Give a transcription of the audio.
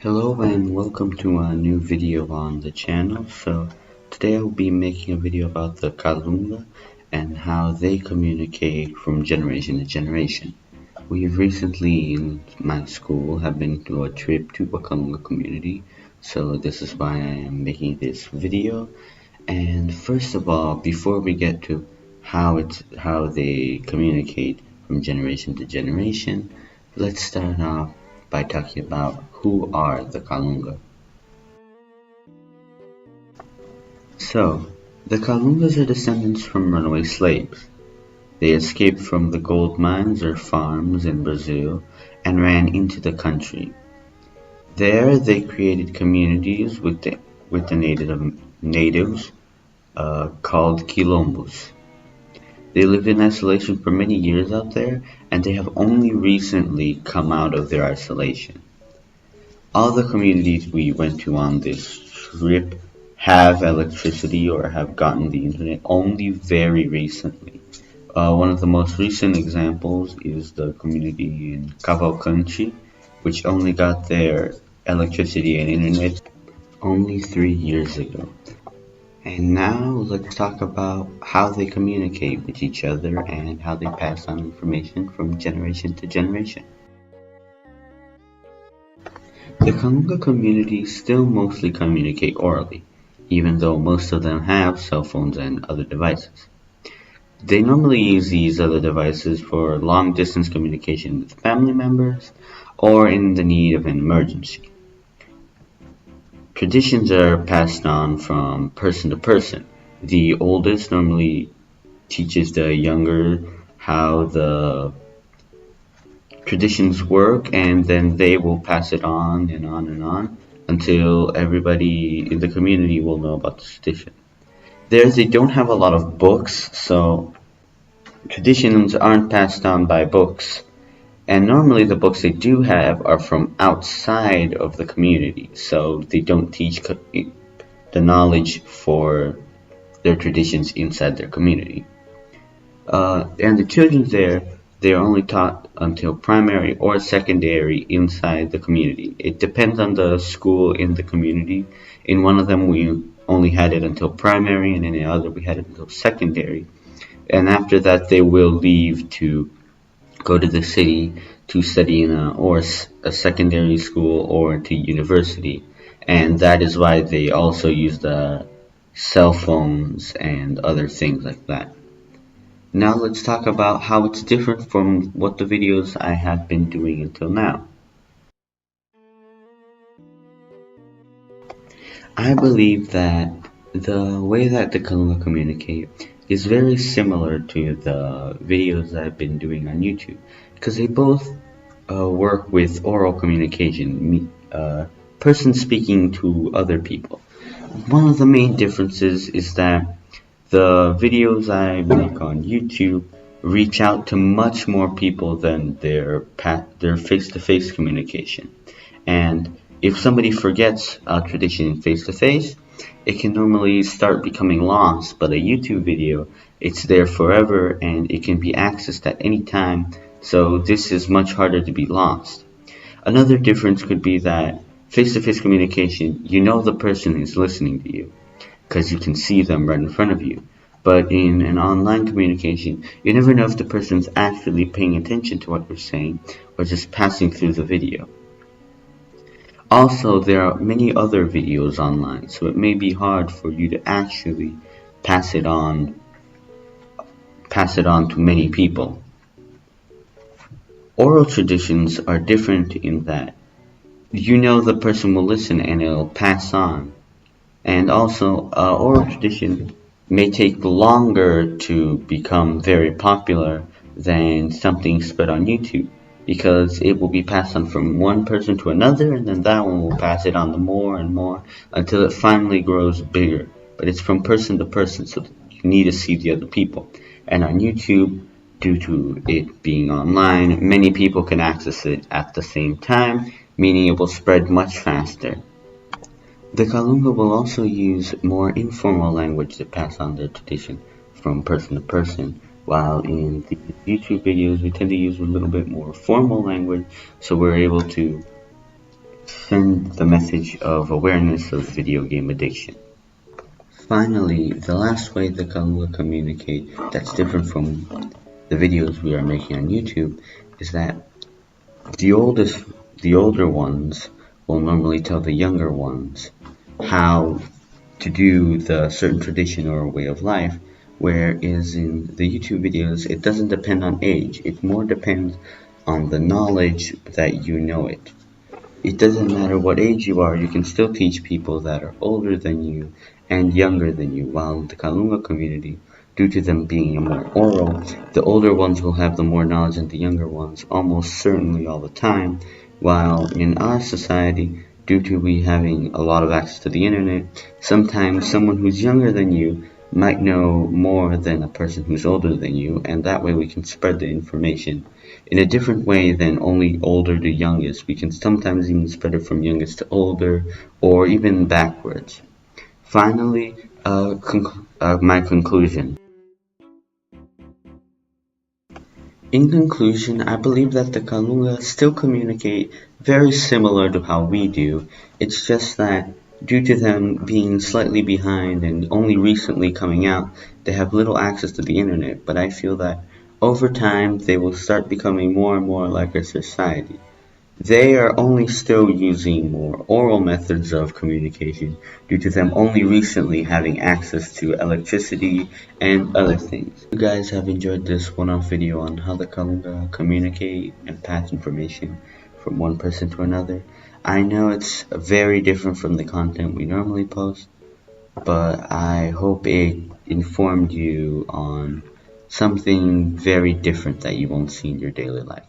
Hello and welcome to a new video on the channel. So today I'll be making a video about the Kalunga and how they communicate from generation to generation. We've recently in my school have been to a trip to a Kalunga community, so this is why I am making this video. And first of all, before we get to how they communicate from generation to generation, let's start off by talking about who are the Kalunga. So, the Kalungas are descendants from runaway slaves. They escaped from the gold mines or farms in Brazil and ran into the country. There they created communities with the natives called quilombos. They lived in isolation for many years out there, and they have only recently come out of their isolation. All the communities we went to on this trip have electricity or have gotten the internet only very recently. One of the most recent examples is the community in Cavalcante, which only got their electricity and internet only 3 years ago. And now let's talk about how they communicate with each other and how they pass on information from generation to generation. The Kalunga community still mostly communicate orally, even though most of them have cell phones and other devices. They normally use these other devices for long-distance communication with family members or in the need of an emergency. Traditions are passed on from person to person. The oldest normally teaches the younger how the traditions work, and then they will pass it on and on and on until everybody in the community will know about the tradition. They don't have a lot of books, so traditions aren't passed on by books. And normally the books they do have are from outside of the community, so they don't teach the knowledge for their traditions inside their community. And the children there, they are only taught until primary or secondary inside the community. It depends on the school in the community. In one of them we only had it until primary, and in the other we had it until secondary. And after that they will leave to go to the city to study in a secondary school or to university. And that is why they also use the cell phones and other things like that. Now let's talk about how it's different from what the videos I have been doing until now. I believe that the way that the Kalunga communicate is very similar to the videos I've been doing on YouTube, because they both work with oral communication, person speaking to other people. One of the main differences is that the videos I make on YouTube reach out to much more people than their face-to-face communication. And if somebody forgets a tradition face-to-face, it can normally start becoming lost, but a YouTube video, it's there forever and it can be accessed at any time, so this is much harder to be lost. Another difference could be that face-to-face communication, you know the person is listening to you, because you can see them right in front of you. But in an online communication, you never know if the person's actually paying attention to what you're saying or just passing through the video. Also, there are many other videos online, so it may be hard for you to actually pass it on to many people. Oral traditions are different in that you know the person will listen and it'll pass on. And also, oral tradition may take longer to become very popular than something spread on YouTube, because it will be passed on from one person to another, and then that one will pass it on to more and more until it finally grows bigger. But it's from person to person, so you need to see the other people. And on YouTube, due to it being online, many people can access it at the same time, meaning it will spread much faster. The Kalunga will also use more informal language to pass on their tradition from person to person, while in the YouTube videos we tend to use a little bit more formal language, so we're able to send the message of awareness of video game addiction. Finally, the last way the Kalunga communicate that's different from the videos we are making on YouTube is that the older ones will normally tell the younger ones how to do the certain tradition or way of life, whereas in the YouTube videos it doesn't depend on age, it more depends on the knowledge that you know it. It doesn't matter what age you are, you can still teach people that are older than you and younger than you, while the Kalunga community, due to them being more oral, the older ones will have the more knowledge than the younger ones almost certainly all the time, while in our society, due to we having a lot of access to the internet, sometimes someone who's younger than you might know more than a person who's older than you, and that way we can spread the information in a different way than only older to youngest. We can sometimes even spread it from youngest to older, or even backwards. Finally, my conclusion. In conclusion, I believe that the Kalunga still communicate very similar to how we do. It's just that due to them being slightly behind and only recently coming out, they have little access to the internet, but I feel that over time they will start becoming more and more like our society. They are only still using more oral methods of communication due to them only recently having access to electricity and other things. If you guys have enjoyed this one-off video on how the Kalunga communicate and pass information from one person to another, I know it's very different from the content we normally post, but I hope it informed you on something very different that you won't see in your daily life.